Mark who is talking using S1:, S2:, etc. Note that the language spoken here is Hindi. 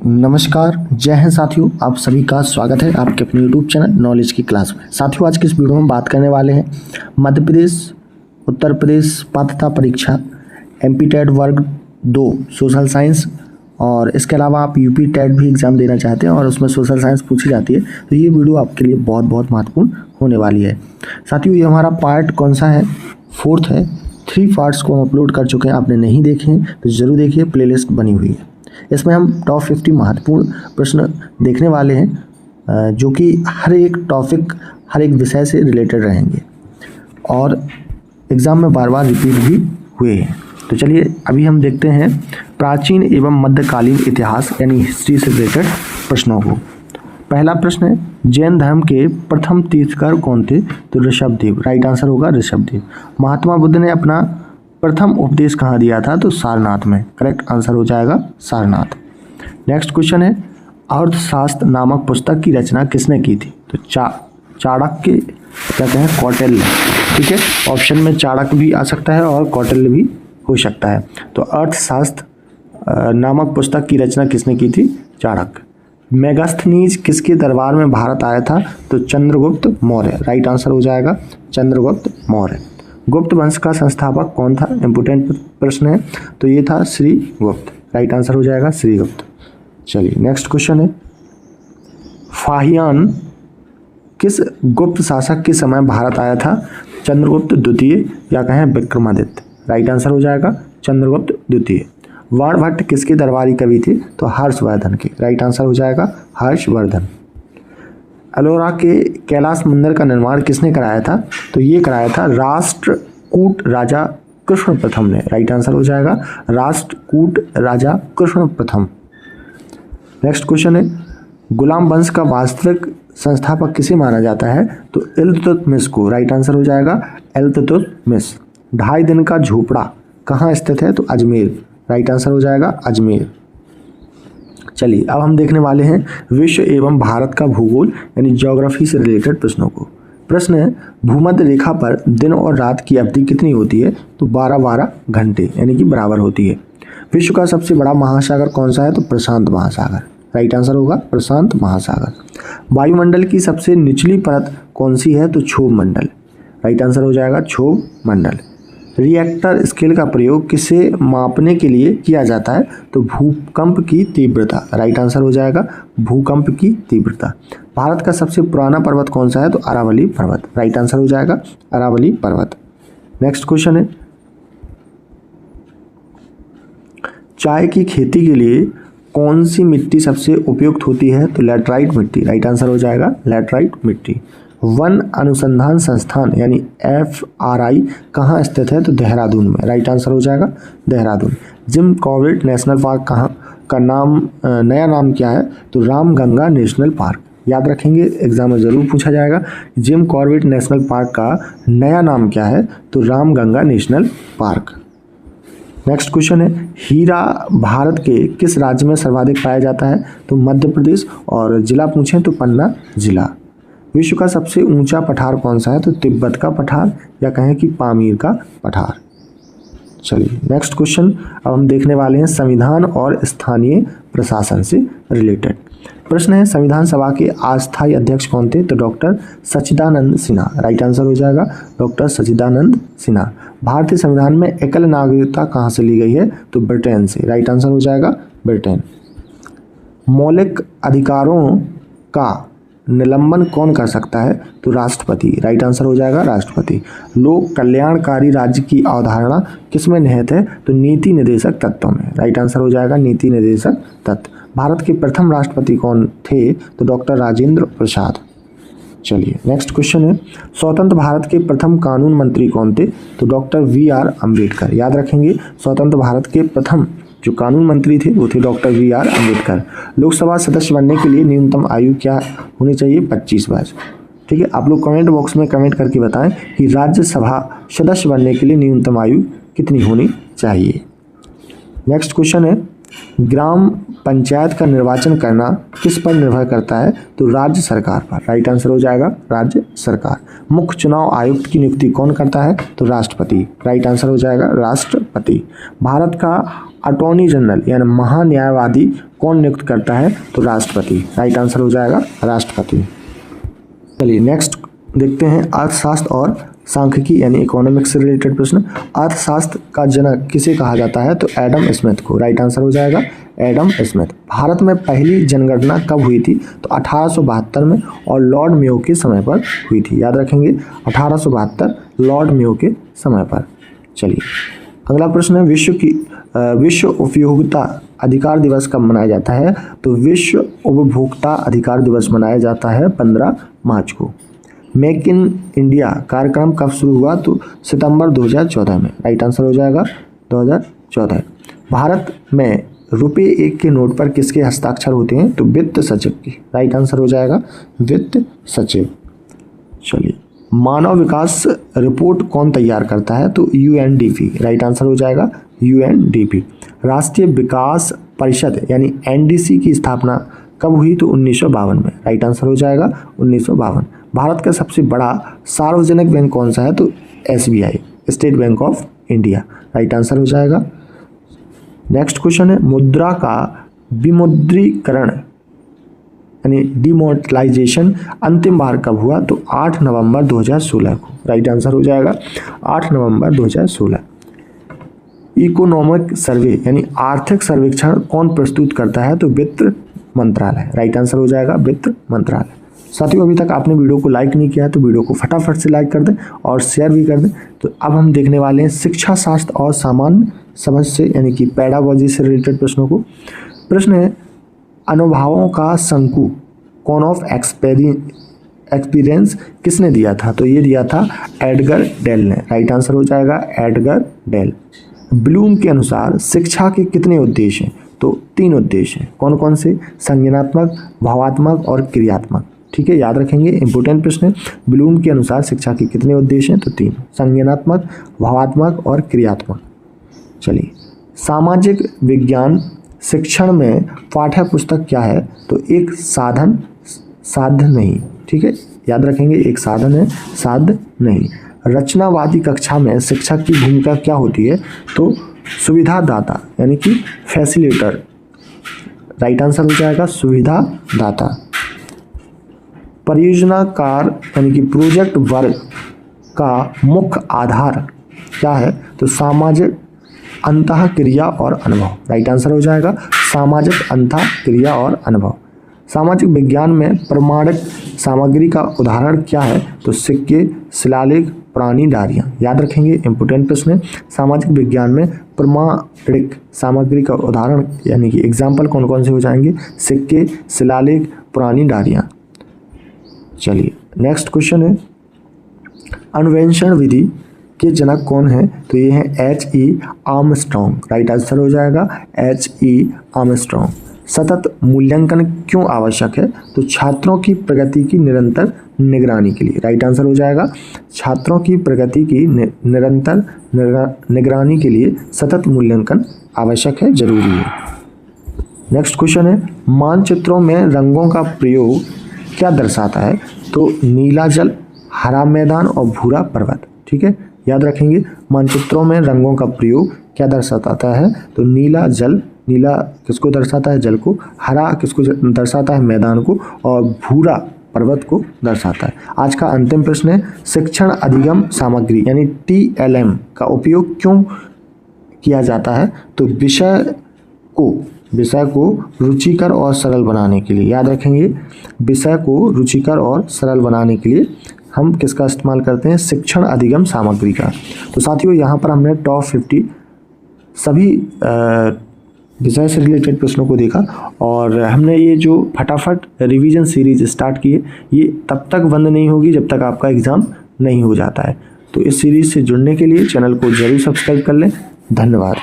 S1: नमस्कार, जय हिंद साथियों। आप सभी का स्वागत है आपके अपने YouTube चैनल नॉलेज की क्लास में। साथियों, आज की इस वीडियो में बात करने वाले हैं मध्य प्रदेश उत्तर प्रदेश पात्रता परीक्षा MP टेट वर्ग 2 सोशल साइंस, और इसके अलावा आप UP टेट भी एग्ज़ाम देना चाहते हैं और उसमें सोशल साइंस पूछी जाती है, तो ये वीडियो आपके लिए बहुत बहुत महत्वपूर्ण होने वाली है। साथियों, ये हमारा पार्ट कौन सा है? 4th है। 3 पार्ट्स को हम अपलोड कर चुके हैं, आपने नहीं देखे हैं तो ज़रूर देखिए, प्लेलिस्ट बनी हुई है। इसमें हम टॉप 50 महत्वपूर्ण प्रश्न देखने वाले हैं, जो कि हर एक टॉपिक, हर एक विषय से रिलेटेड रहेंगे और एग्ज़ाम में बार बार रिपीट भी हुए हैं। तो चलिए अभी हम देखते हैं प्राचीन एवं मध्यकालीन इतिहास यानी हिस्ट्री से रिलेटेड प्रश्नों को। पहला प्रश्न है, जैन धर्म के प्रथम तीर्थकर कौन थे? तो ऋषभदेव, राइट आंसर होगा ऋषभदेव। महात्मा बुद्ध ने अपना प्रथम उपदेश कहाँ दिया था? तो सारनाथ में, करेक्ट आंसर हो जाएगा सारनाथ। नेक्स्ट क्वेश्चन है, अर्थशास्त्र नामक पुस्तक की रचना किसने की थी? तो चाणक्य, कहते हैं कौटिल्य। ठीक है, ऑप्शन में चाणक्य भी आ सकता है और कौटिल्य भी हो सकता है। तो अर्थशास्त्र नामक पुस्तक की रचना किसने की थी? चाणक्य। मेगास्थनीज किसके दरबार में भारत आया था? तो चंद्रगुप्त मौर्य, राइट आंसर हो जाएगा चंद्रगुप्त मौर्य। गुप्त वंश का संस्थापक कौन था? इंपोर्टेंट प्रश्न है, तो ये था श्री गुप्त, राइट आंसर हो जाएगा श्री गुप्त। चलिए नेक्स्ट क्वेश्चन है, फाहियान किस गुप्त शासक के समय भारत आया था? चंद्रगुप्त द्वितीय या कहें विक्रमादित्य, राइट आंसर हो जाएगा चंद्रगुप्त द्वितीय। वाणभट्ट किसके दरबारी कवि थे? तो हर्षवर्धन के, राइट आंसर हो जाएगा हर्षवर्धन। एलोरा के कैलाश मंदिर का निर्माण किसने कराया था? तो ये कराया था राष्ट्रकूट राजा कृष्ण प्रथम ने, राइट आंसर हो जाएगा राष्ट्रकूट राजा कृष्ण प्रथम। नेक्स्ट क्वेश्चन है, गुलाम वंश का वास्तविक संस्थापक किसे माना जाता है? तो इल्तुतमिश को, राइट आंसर हो जाएगा इल्तुतमिश। 2.5 दिन का झोपड़ा कहाँ स्थित है? तो अजमेर, राइट आंसर हो जाएगा अजमेर। चलिए अब हम देखने वाले हैं विश्व एवं भारत का भूगोल यानी ज्योग्राफी से रिलेटेड प्रश्नों को। प्रश्न है, भूमध्य रेखा पर दिन और रात की अवधि कितनी होती है? तो 12-12 घंटे यानी कि बराबर होती है। विश्व का सबसे बड़ा महासागर कौन सा है? तो प्रशांत महासागर, राइट आंसर होगा प्रशांत महासागर। वायुमंडल की सबसे निचली परत कौन सी है? तो क्षोभ मंडल, राइट आंसर हो जाएगा क्षोभ मंडल। रिएक्टर स्केल का प्रयोग किसे मापने के लिए किया जाता है? तो भूकंप की तीव्रता, राइट आंसर हो जाएगा भूकंप की तीव्रता। भारत का सबसे पुराना पर्वत कौन सा है? तो अरावली पर्वत, राइट आंसर हो जाएगा अरावली पर्वत। नेक्स्ट क्वेश्चन है, चाय की खेती के लिए कौन सी मिट्टी सबसे उपयुक्त होती है? तो लैटराइट मिट्टी, राइट आंसर हो जाएगा लैटराइट मिट्टी। वन अनुसंधान संस्थान यानी FRI कहाँ स्थित है? तो देहरादून में, राइट आंसर हो जाएगा Dehradun. Jim Corbett national park कहाँ का नया नाम क्या है? तो रामगंगा नेशनल पार्क, याद रखेंगे एग्जाम में ज़रूर पूछा जाएगा। जिम कॉर्बेट नेशनल पार्क का नया नाम क्या है? तो Ramganga national park. Next question है, हीरा भारत के किस राज्य में सर्वाधिक पाया जाता है? तो मध्य प्रदेश, और जिला पूछें तो पन्ना जिला। विश्व का सबसे ऊंचा पठार कौन सा है? तो तिब्बत का पठार या कहें कि पामीर का पठार। चलिए नेक्स्ट क्वेश्चन अब हम देखने वाले हैं संविधान और स्थानीय प्रशासन से रिलेटेड प्रश्न है। संविधान सभा के अस्थायी अध्यक्ष कौन थे? तो डॉक्टर सच्चिदानंद सिन्हा, राइट आंसर हो जाएगा डॉक्टर सच्चिदानंद सिन्हा। भारतीय संविधान में एकल नागरिकता कहाँ से ली गई है? तो ब्रिटेन से, राइट आंसर हो जाएगा ब्रिटेन। मौलिक अधिकारों का निलंबन कौन कर सकता है? तो राष्ट्रपति, राइट आंसर हो जाएगा राष्ट्रपति। लोक कल्याणकारी राज्य की अवधारणा किसमें निहित है? तो नीति निर्देशक तत्व में, राइट आंसर हो जाएगा नीति निर्देशक तत्व। भारत के प्रथम राष्ट्रपति कौन थे? तो डॉक्टर राजेंद्र प्रसाद। चलिए नेक्स्ट क्वेश्चन है, स्वतंत्र भारत के प्रथम कानून मंत्री कौन थे? तो डॉक्टर VR अम्बेडकर, याद रखेंगे स्वतंत्र भारत के प्रथम जो कानून मंत्री थे वो थे डॉक्टर VR अम्बेडकर। लोकसभा सदस्य बनने के लिए न्यूनतम आयु क्या होनी चाहिए? 25 वर्ष। ठीक है, आप लोग कमेंट बॉक्स में कमेंट करके बताएं कि राज्यसभा सदस्य बनने के लिए न्यूनतम आयु कितनी होनी चाहिए। नेक्स्ट क्वेश्चन है, ग्राम पंचायत का निर्वाचन करना किस पर निर्भर करता है? तो राज्य सरकार पर। राइट आंसर हो जाएगा राज्य सरकार। मुख्य चुनाव आयुक्त की नियुक्ति कौन करता है? तो राष्ट्रपति। राइट आंसर हो जाएगा राष्ट्रपति। भारत का अटॉर्नी जनरल यानी महान्यायवादी कौन नियुक्त करता है? तो राष्ट्रपति। राइट आंसर हो जाएगा राष्ट्रपति। चलिए नेक्स्ट देखते हैं अर्थशास्त्र और सांख्यिकी यानी इकोनॉमिक्स से रिलेटेड प्रश्न। अर्थशास्त्र का जनक किसे कहा जाता है? तो एडम स्मिथ को। राइट आंसर हो जाएगा एडम स्मिथ। भारत में पहली जनगणना कब हुई थी? तो 1872 में और लॉर्ड मेयो के समय पर हुई थी। याद रखेंगे 1872 लॉर्ड मेयो के समय पर। चलिए अगला प्रश्न है विश्व उपभोक्ता अधिकार दिवस कब मनाया जाता है? तो विश्व उपभोक्ता अधिकार दिवस मनाया जाता है 15 मार्च को। मेक इन इंडिया कार्यक्रम कब शुरू हुआ? तो सितंबर 2014 में। राइट आंसर हो जाएगा 2014। भारत में ₹1 के नोट पर किसके हस्ताक्षर होते हैं? तो वित्त सचिव की। राइट आंसर हो जाएगा वित्त सचिव। चलिए मानव विकास रिपोर्ट कौन तैयार करता है? तो UNDP। राइट आंसर हो जाएगा UNDP। राष्ट्रीय विकास परिषद यानी NDC की स्थापना कब हुई? तो 1952 में। राइट आंसर हो जाएगा 1952। भारत का सबसे बड़ा सार्वजनिक बैंक कौन सा है? तो SBI state bank of India. Right answer हो जाएगा। नेक्स्ट क्वेश्चन है मुद्रा का विमुद्रीकरण यानी डिमोनेटाइजेशन अंतिम बार कब हुआ? तो 8 नवंबर 2016 को। राइट आंसर हो जाएगा 8 नवंबर 2016। इकोनॉमिक सर्वे यानी आर्थिक सर्वेक्षण कौन प्रस्तुत करता है? तो वित्त मंत्रालय। राइट आंसर हो जाएगा वित्त मंत्रालय। साथियों अभी तक आपने वीडियो को लाइक नहीं किया है तो वीडियो को फटाफट से लाइक कर दें और शेयर भी कर दें। तो अब हम देखने वाले हैं शिक्षा शास्त्र और सामान्य समझ से यानी कि पेडागोजी से रिलेटेड प्रश्नों को। प्रश्न है अनुभवों का शंकु कौन ऑफ एक्सपीरियंस किसने दिया था? तो ये दिया था एडगर डेल ने। राइट आंसर हो जाएगा एडगर डेल। ब्लूम के अनुसार शिक्षा के कितने उद्देश्य हैं? तो 3 उद्देश्य हैं। कौन कौन से? संज्ञानात्मक, भावात्मक और क्रियात्मक। ठीक है याद रखेंगे इंपॉर्टेंट प्रश्न है। ब्लूम के अनुसार शिक्षा के कितने उद्देश्य हैं? तो 3, संज्ञानात्मक, भावात्मक और क्रियात्मक। चलिए सामाजिक विज्ञान शिक्षण में पाठ्य पुस्तक क्या है? तो एक साधन, साध्य नहीं। ठीक है याद रखेंगे एक साधन है, साध्य नहीं। रचनावादी कक्षा में शिक्षक की भूमिका क्या होती है? तो सुविधादाता यानी कि फैसिलिटेटर। राइट आंसर हो जाएगा सुविधादाता। परियोजनाकार यानी कि प्रोजेक्ट वर्क का मुख्य आधार क्या है? तो सामाजिक अंतःक्रिया और अनुभव। राइट आंसर हो जाएगा सामाजिक अंतःक्रिया और अनुभव। सामाजिक विज्ञान में प्रमाणिक सामग्री का उदाहरण क्या है? तो सिक्के, शिलालेख, पुरानी डायरियाँ। याद रखेंगे इंपोर्टेंट प्रश्न है। सामाजिक विज्ञान में प्रमाणिक सामग्री का उदाहरण यानी कि एग्जाम्पल कौन कौन से हो जाएंगे? सिक्के, शिलालेख, पुरानी डायरियाँ। चलिए नेक्स्ट क्वेश्चन है अन्वेषण विधि के जनक कौन है? तो ये है H.E. आर्मस्ट्रॉन्ग। राइट आंसर हो जाएगा H.E. आर्मस्ट्रॉन्ग। सतत मूल्यांकन क्यों आवश्यक है? तो छात्रों की प्रगति की निरंतर निगरानी के लिए। राइट आंसर हो जाएगा छात्रों की प्रगति की निरंतर निगरानी के लिए सतत मूल्यांकन आवश्यक है, जरूरी है। नेक्स्ट क्वेश्चन है मानचित्रों में रंगों का प्रयोग क्या दर्शाता है? तो नीला जल, हरा मैदान और भूरा पर्वत। ठीक है याद रखेंगे मानचित्रों में रंगों का प्रयोग क्या दर्शाता है? तो नीला जल, नीला किसको दर्शाता है? जल को। हरा किसको दर्शाता है? मैदान को। और भूरा पर्वत को दर्शाता है। आज का अंतिम प्रश्न है शिक्षण अधिगम सामग्री यानी TLM का उपयोग क्यों किया जाता है? तो विषय को रुचिकर और सरल बनाने के लिए। याद रखेंगे विषय को रुचिकर और सरल बनाने के लिए हम किसका इस्तेमाल करते हैं? शिक्षण अधिगम सामग्री का। तो साथियों यहाँ पर हमने टॉप 50 सभी विषय से रिलेटेड प्रश्नों को देखा और हमने ये जो फटाफट रिवीजन सीरीज स्टार्ट की है ये तब तक बंद नहीं होगी जब तक आपका एग्ज़ाम नहीं हो जाता है। तो इस सीरीज़ से जुड़ने के लिए चैनल को जरूर सब्सक्राइब कर लें। धन्यवाद।